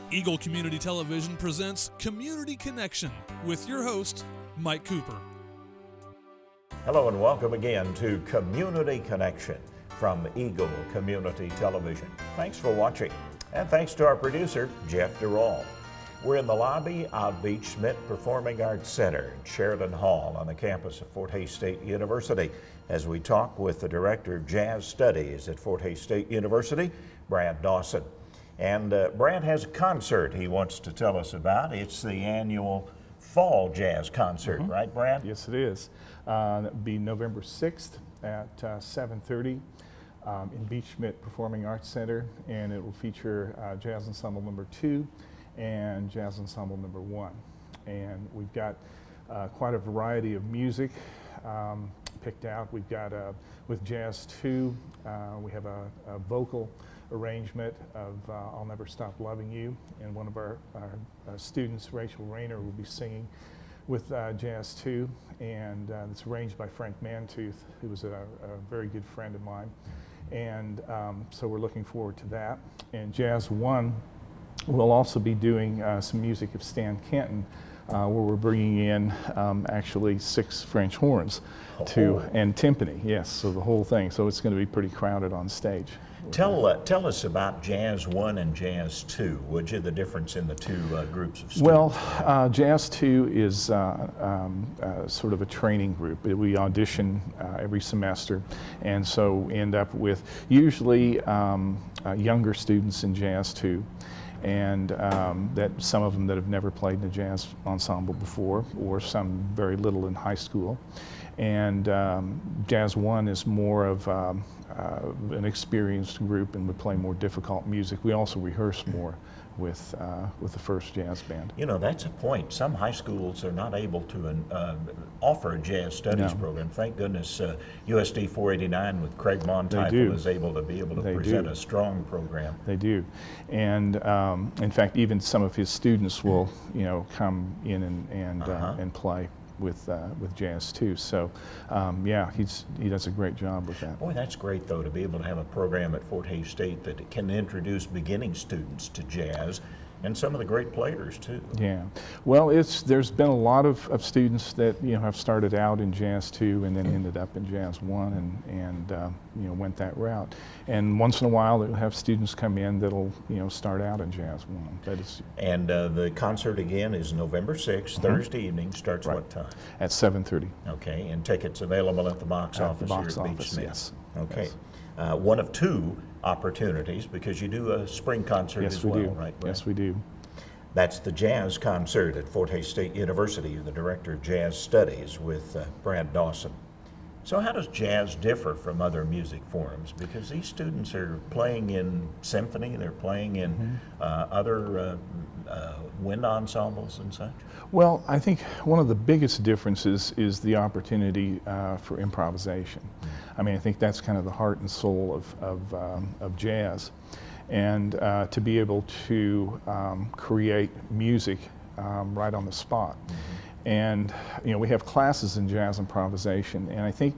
Eagle Community Television presents Community Connection with your host, Mike Cooper. Hello and welcome again to Community Connection from Eagle Community Television. Thanks for watching, and thanks to our producer, Jeff Durall. We're in the lobby of Beach Schmidt Performing Arts Center in Sheridan Hall on the campus of Fort Hays State University as we talk with the Director of Jazz Studies at Fort Hays State University, Brad Dawson. And Brad has a concert he wants to tell us about. It's the annual Fall Jazz Concert, right, Brad? Yes, it is. It'll be November 6th at 7:30 in Beach Schmidt Performing Arts Center, and it will feature Jazz Ensemble Number 2 and Jazz Ensemble Number 1. And we've got quite a variety of music picked out. We've got, with Jazz 2, we have a vocal arrangement of I'll Never Stop Loving You, and one of our students, Rachel Rayner, will be singing with Jazz 2, and it's arranged by Frank Mantooth, who was a very good friend of mine, and so we're looking forward to that. And Jazz 1 will also be doing some music of Stan Kenton, where we're bringing in actually 6 French horns and timpani, yes, so the whole thing. So it's going to be pretty crowded on stage. Tell us about Jazz 1 and Jazz 2, would you, the difference in the two groups of students? Well, Jazz 2 is sort of a training group. We audition every semester, and so end up with usually younger students in Jazz 2, and that some of them that have never played in a jazz ensemble before, or some very little in high school. And Jazz 1 is more of an experienced group and would play more difficult music. We also rehearse more with the first jazz band. You know, that's a point. Some high schools are not able to offer a jazz studies program. Thank goodness USD 489 with Craig Monteifel is able to present a strong program. They do. And in fact, even some of his students will, come in and play with Jazz too. So yeah, he does a great job with that. Boy, that's great though, to be able to have a program at Fort Hays State that can introduce beginning students to jazz and some of the great players too. Yeah, well, there's been a lot of students that have started out in Jazz 2 and then ended up in Jazz 1 and went that route. And once in a while they'll have students come in that'll start out in Jazz 1. That is. And the concert again is November 6th, Thursday evening. Starts what time? At 7:30. Okay, and tickets available at the box office here at Beach Schmidt. Yes. Okay. Yes. One of 2 opportunities, because you do a spring concert as well, right? Yes, we do. That's the Jazz Concert at Fort Hays State University. You're the Director of Jazz Studies with Brad Dawson. So how does jazz differ from other music forms? Because these students are playing in symphony, they're playing in other wind ensembles and such? Well, I think one of the biggest differences is the opportunity for improvisation. I mean, I think that's kind of the heart and soul of jazz. And to be able to create music right on the spot. And we have classes in jazz improvisation, and I think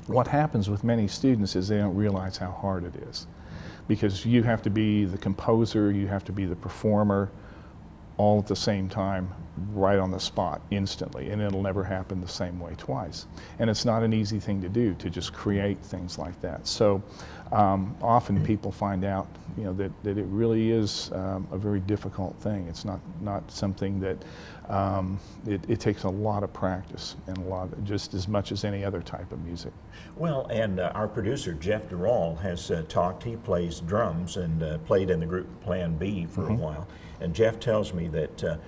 what happens with many students is they don't realize how hard it is, because you have to be the composer, you have to be the performer, all at the same time, right on the spot, instantly, and it'll never happen the same way twice. And it's not an easy thing to do, to just create things like that. So often people find out, that it really is a very difficult thing. It's not something that it takes a lot of practice and just as much as any other type of music. Well, and our producer Jeff Durall has talked. He plays drums and played in the group Plan B for a while. And Jeff tells me that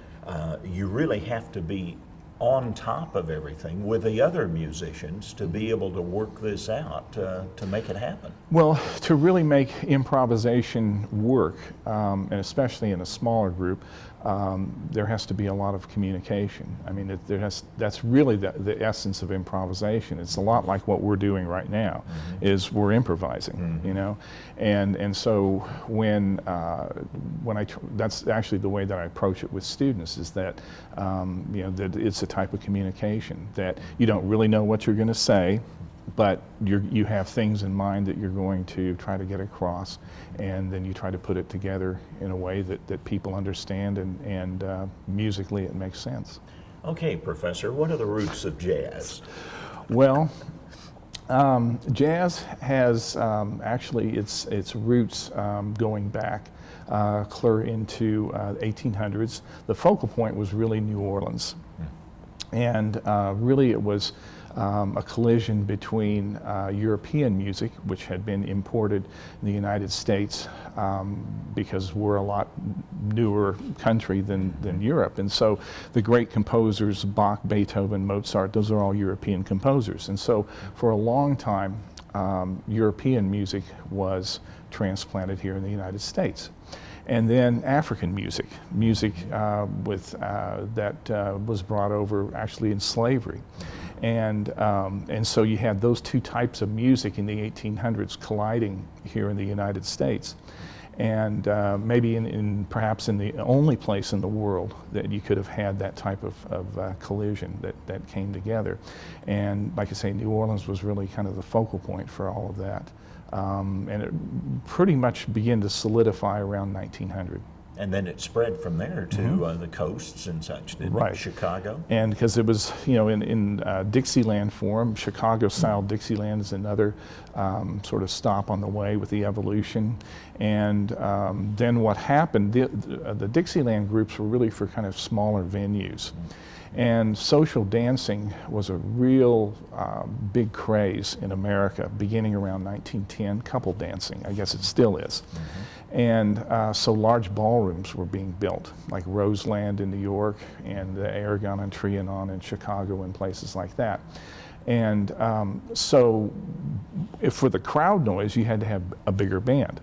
you really have to be on top of everything with the other musicians to be able to work this out to make it happen. Well, to really make improvisation work, and especially in a smaller group, there has to be a lot of communication. I mean, that's really the essence of improvisation. It's a lot like what we're doing right now, is we're improvising, and so when that's actually the way that I approach it with students, is that that it's a type of communication that you don't really know what you're going to say, but you have things in mind that you're going to try to get across, and then you try to put it together in a way that people understand, and musically it makes sense. Okay, Professor, what are the roots of jazz? Well, jazz has actually its roots going back clear into 1800s. The focal point was really New Orleans. And really it was a collision between European music, which had been imported in the United States because we're a lot newer country than Europe. And so the great composers, Bach, Beethoven, Mozart, those are all European composers. And so for a long time, European music was transplanted here in the United States. And then African music that was brought over actually in slavery. And so you had those two types of music in the 1800s colliding here in the United States. And maybe perhaps in the only place in the world that you could have had that type of collision that came together. And like I say, New Orleans was really kind of the focal point for all of that. And it pretty much began to solidify around 1900. And then it spread from there to the coasts and such, didn't it? Chicago? And because it was, in Dixieland form, Chicago-style Dixieland is another sort of stop on the way with the evolution. And then what happened, the Dixieland groups were really for kind of smaller venues. And social dancing was a real big craze in America beginning around 1910, couple dancing, I guess it still is. And so large ballrooms were being built, like Roseland in New York and the Aragon and Trianon in Chicago and places like that. And so for the crowd noise, you had to have a bigger band.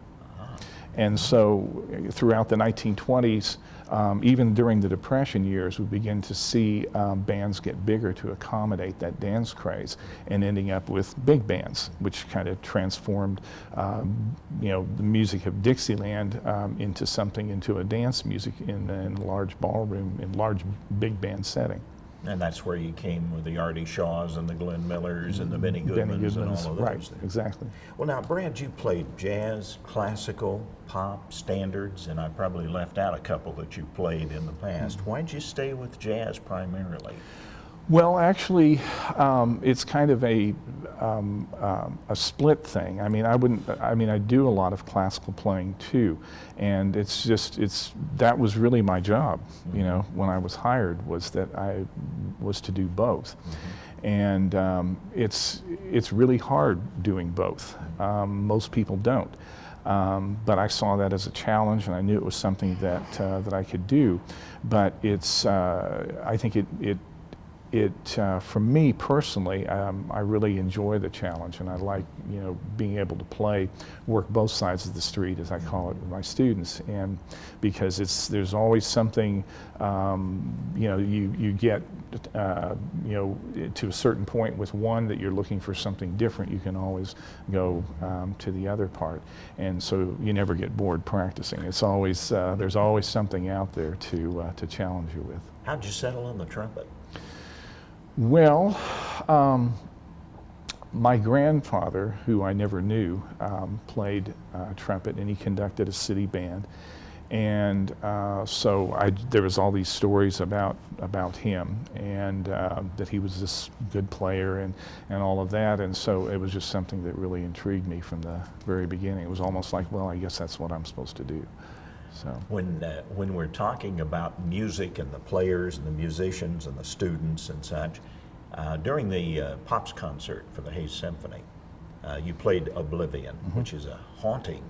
And so throughout the 1920s, even during the Depression years, we begin to see bands get bigger to accommodate that dance craze, and ending up with big bands, which kind of transformed, the music of Dixieland into a dance music in a large ballroom, in large big band setting. And that's where you came with the Artie Shaws and the Glenn Millers and the Benny Goodmans and all of those. Right, exactly. Well, now, Brad, you played jazz, classical, pop, standards, and I probably left out a couple that you played in the past. Why'd you stay with jazz primarily? Well, actually, it's kind of a split thing. I mean, I do a lot of classical playing too, and that was really my job. When I was hired, was that I was to do both, and it's really hard doing both. Most people don't. But I saw that as a challenge, and I knew it was something that I could do. But I think for me personally, I really enjoy the challenge, and I like, being able to work both sides of the street, as I call it, with my students, and because there's always something, you get, to a certain point with one that you're looking for something different, you can always go to the other part, and so you never get bored practicing. It's always there's always something out there to challenge you with. How'd you settle on the trumpet? Well, my grandfather, who I never knew, played trumpet, and he conducted a city band. And so there was all these stories about him, and that he was this good player and all of that. And so it was just something that really intrigued me from the very beginning. It was almost like, well, I guess that's what I'm supposed to do. So when we're talking about music and the players and the musicians and the students and such, during the Pops concert for the Hayes Symphony, you played Oblivion, which is a haunting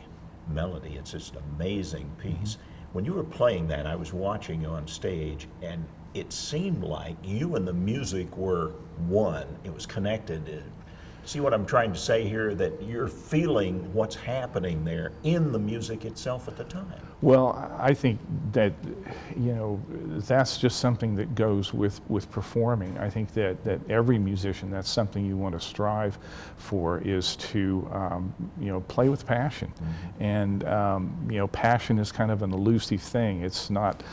melody. It's just an amazing piece. When you were playing that, I was watching you on stage, and it seemed like you and the music were one. It was connected. See what I'm trying to say here? That you're feeling what's happening there in the music itself at the time. Well, I think that, that's just something that goes with performing. I think that every musician, that's something you want to strive for, is to, play with passion. And, passion is kind of an elusive thing. It's not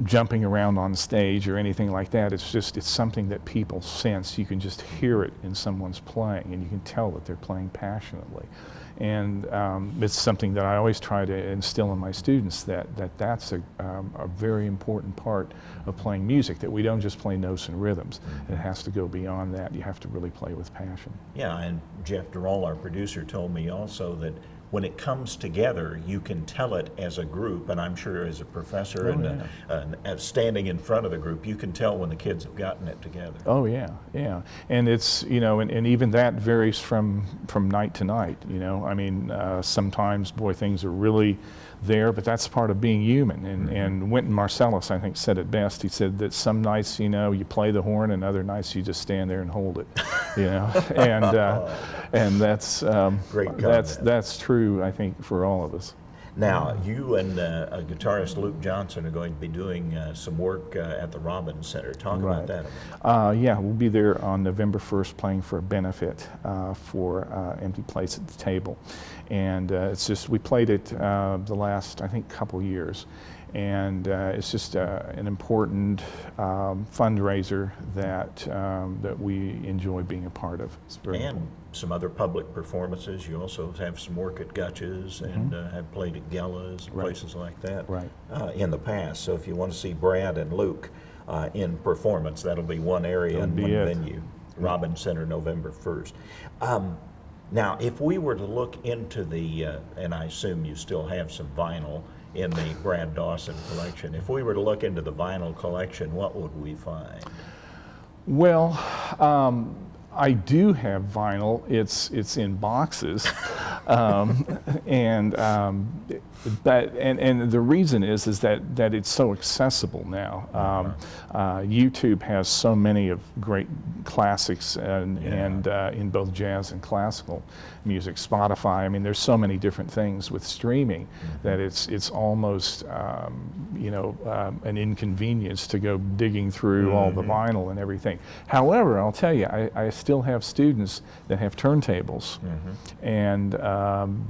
jumping around on stage or anything like that. It's something that people sense. You can just hear it in someone's playing, and you can tell that they're playing passionately. And it's something that I always try to instill in my students, that's a very important part of playing music, that we don't just play notes and rhythms. It has to go beyond that. You have to really play with passion. Yeah, and Jeff Durall, our producer, told me also that when it comes together, you can tell it as a group, and I'm sure as a professor and standing in front of the group, you can tell when the kids have gotten it together. Oh yeah, yeah, and it's, and even that varies from night to night. I mean, sometimes, boy, things are really there, but that's part of being human. And Wynton Marsalis, I think, said it best. He said that some nights, you play the horn, and other nights you just stand there and hold it, and that's great. That's true, I think, for all of us. Now, you and guitarist Luke Johnson are going to be doing some work at the Robbins Center. Talk about that. Yeah, we'll be there on November 1st playing for a benefit for Empty Place at the Table. And it's just, we played it the last, I think, couple years. And it's just an important fundraiser that we enjoy being a part of. It's very important. Some other public performances. You also have some work at Gutch's and have played at Gella's and places like that in the past. So if you want to see Brad and Luke in performance, that'll be one area and one venue. Robbins Center, November 1st. Now, if we were to look into the, and I assume you still have some vinyl in the Brad Dawson collection, if we were to look into the vinyl collection, what would we find? Well, I do have vinyl. It's in boxes, and the reason is that it's so accessible now. YouTube has so many of great classics and in both jazz and classical music. Spotify. I mean, there's so many different things with streaming that it's almost an inconvenience to go digging through all the vinyl and everything. However, I'll tell you, I still have students that have turntables, and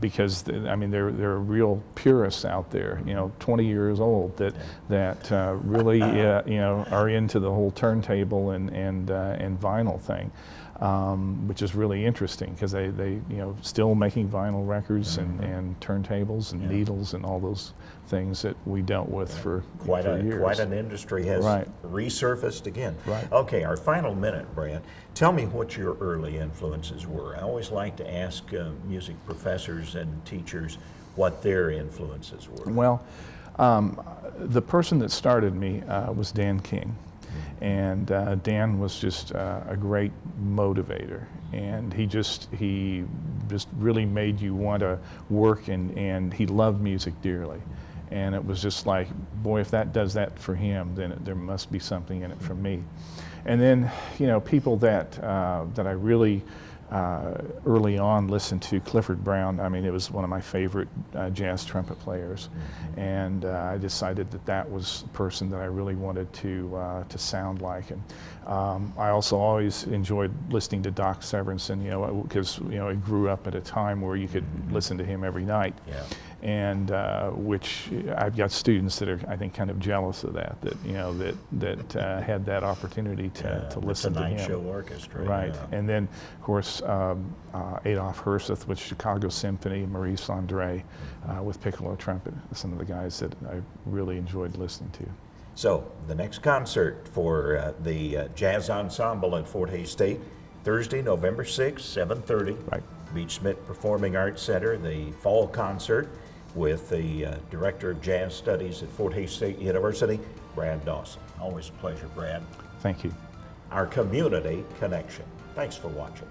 because there are real purists out there, 20 years old that really are into the whole turntable and vinyl thing. Which is really interesting because they still making vinyl records and turntables and needles and all those things that we dealt with for years. Quite an industry has resurfaced again. Right. Okay, our final minute, Brad. Tell me what your early influences were. I always like to ask music professors and teachers what their influences were. Well, the person that started me was Dan King. And Dan was just a great motivator, and he just really made you want to work, and he loved music dearly. And it was just like, boy, if that does that for him, then there must be something in it for me. And then, people that I really early on listened to, Clifford Brown. I mean, it was one of my favorite jazz trumpet players, and I decided that was the person that I really wanted to sound like. And I also always enjoyed listening to Doc Severinsen, because I grew up at a time where you could listen to him every night. Yeah. And which I've got students that are, I think, kind of jealous of that had that opportunity to listen to him. The Tonight Show Orchestra. Right. Yeah. And then, of course, Adolph Herseth with Chicago Symphony, Maurice Andre with piccolo trumpet, some of the guys that I really enjoyed listening to. So the next concert for the Jazz Ensemble at Fort Hays State, Thursday, November 6th, 7:30. Right. Beach Smith Performing Arts Center, the fall concert with the Director of Jazz Studies at Fort Hays State University, Brad Dawson. Always a pleasure, Brad. Thank you. Our community connection. Thanks for watching.